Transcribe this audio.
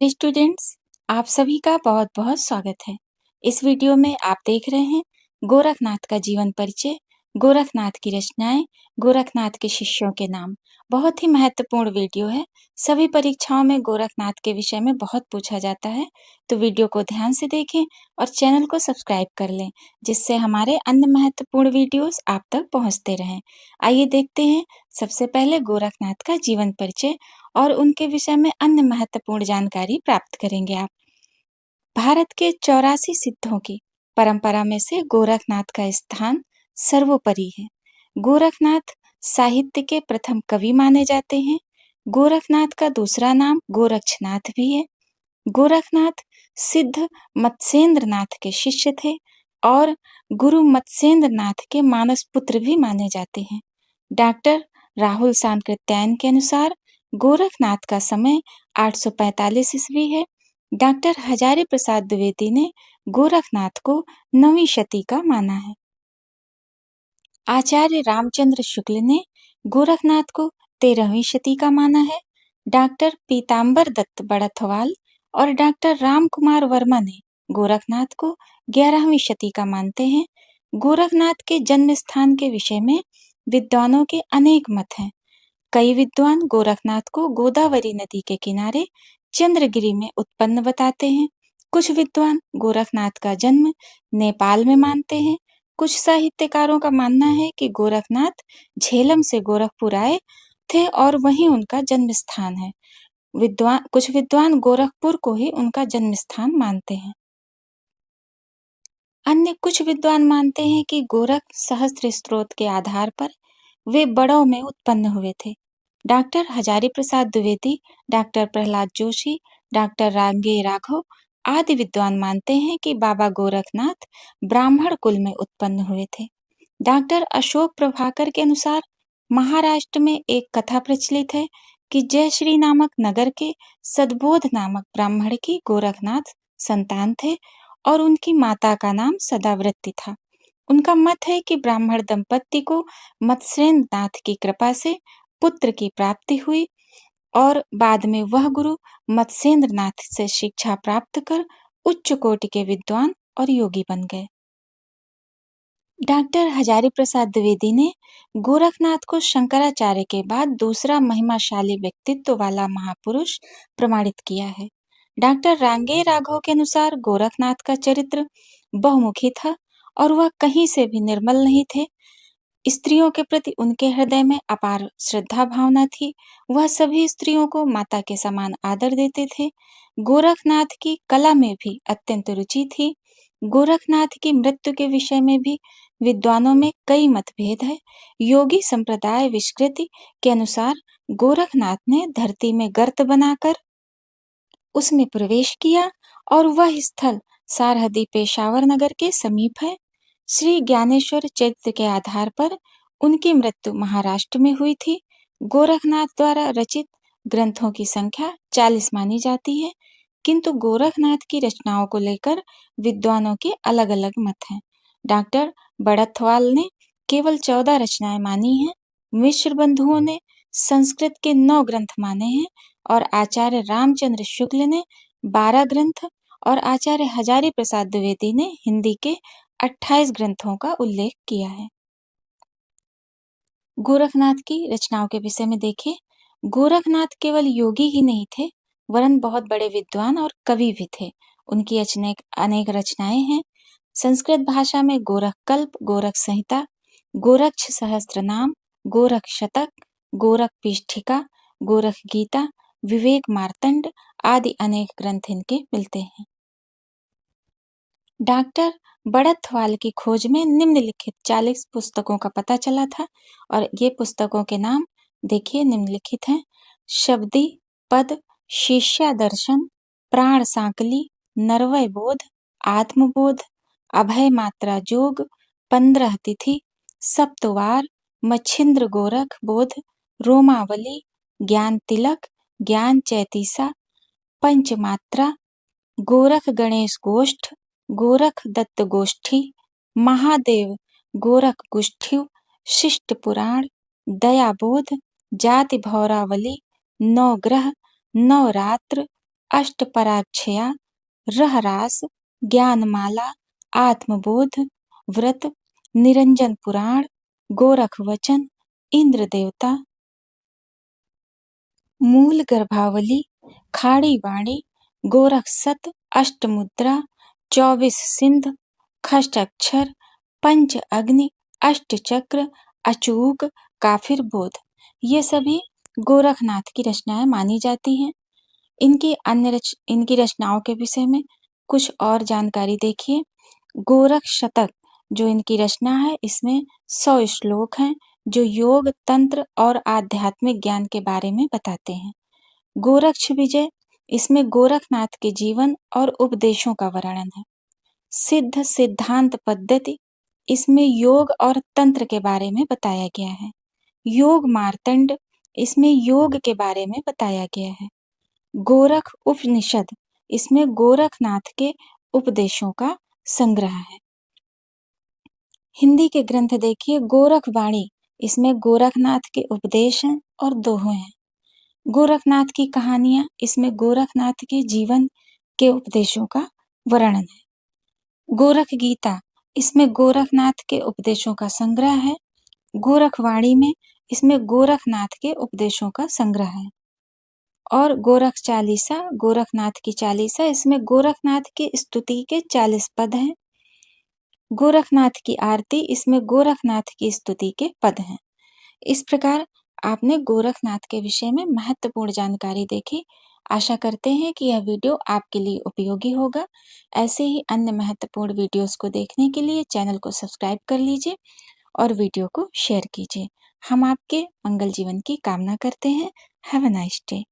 Students, आप सभी का बहुत बहुत स्वागत है। इस वीडियो में आप देख रहे हैं गोरखनाथ का जीवन परिचय, गोरखनाथ की रचनाएं, गोरखनाथ के शिष्यों के नाम। बहुत ही महत्वपूर्ण वीडियो है। सभी परीक्षाओं में गोरखनाथ के विषय में बहुत पूछा जाता है, तो वीडियो को ध्यान से देखें और चैनल को सब्सक्राइब कर लें, जिससे हमारे अन्य महत्वपूर्ण वीडियोस आप तक पहुंचते रहें। आइए देखते हैं सबसे पहले गोरखनाथ का जीवन परिचय और उनके विषय में अन्य महत्वपूर्ण जानकारी प्राप्त करेंगे आप। भारत के 84 सिद्धों की परंपरा में से गोरखनाथ का स्थान सर्वोपरि है। गोरखनाथ साहित्य के प्रथम कवि माने जाते हैं। गोरखनाथ का दूसरा नाम गोरक्षनाथ भी है। गोरखनाथ सिद्ध मत्स्येंद्र नाथ के शिष्य थे और गुरु मत्स्येंद्र नाथ के मानस पुत्र भी माने जाते हैं। डॉक्टर राहुल सांकृत्यायन के अनुसार गोरखनाथ का समय 845 ईस्वी है। डॉक्टर हजारी प्रसाद द्विवेदी ने गोरखनाथ को 9वीं शती का माना है। आचार्य रामचंद्र शुक्ल ने गोरखनाथ को 13वीं शती का माना है। डॉक्टर पीताम्बर दत्त बड़थवाल और डॉक्टर राम कुमार वर्मा ने गोरखनाथ को 11वीं शती का मानते हैं। गोरखनाथ के जन्म स्थान के विषय में विद्वानों के अनेक मत हैं। कई विद्वान गोरखनाथ को गोदावरी नदी के किनारे चंद्रगिरी में उत्पन्न बताते हैं। कुछ विद्वान गोरखनाथ का जन्म नेपाल में मानते हैं। कुछ साहित्यकारों का मानना है कि गोरखनाथ झेलम से गोरखपुर आए थे और वहीं उनका जन्म स्थान है। कुछ विद्वान गोरखपुर को ही उनका जन्म स्थान मानते हैं। अन्य कुछ विद्वान मानते हैं कि गोरख सहस्त्र स्त्रोत के आधार पर वे बड़ों में उत्पन्न हुए थे। Doctor Hazari Prasad Dwivedi, doctor Prahlad Joshi, doctor रांगे राघव आदि विद्वान मानते हैं कि बाबा गोरखनाथ ब्राह्मण कुल में उत्पन्न हुए थे। डॉक्टर अशोक प्रभाकर के अनुसार महाराष्ट्र में एक कथा प्रचलित है कि जयश्री नामक नगर के सद्बोध नामक ब्राह्मण की गोरखनाथ संतान थे और उनकी माता का नाम सदाव्रती था। उनका मत है कि ब्राह्मण दंपत्ति को मत्स्येंद्र नाथ की कृपा से पुत्र की प्राप्ति हुई और बाद में वह गुरु मत्स्येंद्र नाथ से शिक्षा प्राप्त कर उच्च कोटि के विद्वान और योगी बन गए। डॉक्टर हजारी प्रसाद द्विवेदी ने गोरखनाथ को शंकराचार्य के बाद दूसरा महिमाशाली व्यक्तित्व वाला महापुरुष प्रमाणित किया है। डॉक्टर रांगे राघव के अनुसार गोरखनाथ का चरित्र बहुमुखी था और वह कहीं से भी निर्मल नहीं थे। स्त्रियों के प्रति उनके हृदय में अपार श्रद्धा भावना थी। वह सभी स्त्रियों को माता के समान आदर देते थे। गोरखनाथ की कला में भी अत्यंत रुचि थी। गोरखनाथ की मृत्यु के विषय में भी विद्वानों में कई मतभेद है। योगी संप्रदाय विष्कृति के अनुसार गोरखनाथ ने धरती में गर्त बनाकर उसमें प्रवेश किया और वह स्थल सारहदी पेशावर नगर के समीप है। श्री ज्ञानेश्वर चरित्र के आधार पर उनकी मृत्यु महाराष्ट्र में हुई थी। गोरखनाथ द्वारा रचित ग्रंथों की संख्या 40 मानी जाती है, किंतु गोरखनाथ की रचनाओं को लेकर विद्वानों के अलग अलग मत हैं। डॉक्टर बड़थवाल ने केवल 14 रचनाएं मानी हैं। मिश्र बंधुओं ने संस्कृत के 9 ग्रंथ माने हैं और आचार्य रामचंद्र शुक्ल ने 12 ग्रंथ और आचार्य हजारी प्रसाद द्विवेदी ने हिंदी के 28 ग्रंथों का उल्लेख किया है। गोरखनाथ की रचनाओं के विषय में देखें, गोरखनाथ केवल योगी ही नहीं थे वरन बहुत बड़े विद्वान और कवि भी थे। उनकी अनेक रचनाएं हैं। संस्कृत भाषा में गोरख कल्प, गोरख संहिता, गोरक्ष सहस्त्र नाम, गोरख शतक, गोरख पीष्ठिका, गोरख गीता, विवेक मार्तंड आदि अनेक ग्रंथ इनके मिलते हैं। डॉक्टर बड़थवाल की खोज में निम्नलिखित 40 पुस्तकों का पता चला था और ये पुस्तकों के नाम देखिए निम्नलिखित हैं। शब्दी पद, शिष्या दर्शन, प्राण सांकली, नरवय बोध, आत्मबोध, अभय मात्रा जोग, 15 तिथि, सप्तवार, मच्छिंद्र गोरख बोध, रोमावली, ज्ञान तिलक, ज्ञान चैतीसा, पंचमात्रा, गोरख गणेश गोष्ठ, गोरख दत्त गोष्ठी, महादेव गोरख गोष्ठी, शिष्ट पुराण, दयाबोध, जाति भौरावली, नौ ग्रह, नवरात्र, अष्टपराक्षया, रहरास, ज्ञानमाला, आत्मबोध, व्रत, निरंजन पुराण, गोरख वचन, इंद्र देवता, मूल गर्भावली, खाड़ी वाणी, गोरख सत, अष्टमुद्रा, 24 सिंध, खष्ट अक्षर, पंच अग्नि, अष्टचक्र, अचूक, काफिर बोध, ये सभी गोरखनाथ की रचनाएं मानी जाती हैं। इनकी रचनाओं के विषय में कुछ और जानकारी देखिए। गोरख शतक जो इनकी रचना है, इसमें 100 श्लोक हैं जो योग, तंत्र और आध्यात्मिक ज्ञान के बारे में बताते हैं। गोरक्ष विजय, इसमें गोरखनाथ के जीवन और उपदेशों का वर्णन है। सिद्ध सिद्धांत पद्धति, इसमें योग और तंत्र के बारे में बताया गया है। योग मार्तंड, इसमें योग के बारे में बताया गया है। गोरख उपनिषद, इसमें गोरखनाथ के उपदेशों का संग्रह है। हिंदी के ग्रंथ देखिए। गोरख वाणी, इसमें गोरखनाथ के उपदेश हैं और दोहे हैं। गोरखनाथ की कहानियां, इसमें गोरखनाथ के जीवन के उपदेशों का वर्णन है। गोरख गीता, इसमें गोरखनाथ के उपदेशों का संग्रह है। गोरखवाणी में, इसमें गोरखनाथ के उपदेशों का संग्रह है। और गोरख चालीसा, गोरखनाथ की चालीसा, इसमें गोरखनाथ की स्तुति के 40 पद हैं। गोरखनाथ की आरती, इसमें गोरखनाथ की स्तुति के पद हैं। इस प्रकार आपने गोरखनाथ के विषय में महत्वपूर्ण जानकारी देखी। आशा करते हैं कि यह वीडियो आपके लिए उपयोगी होगा। ऐसे ही अन्य महत्वपूर्ण वीडियोस को देखने के लिए चैनल को सब्सक्राइब कर लीजिए और वीडियो को शेयर कीजिए। हम आपके मंगल जीवन की कामना करते हैं। Have a nice day.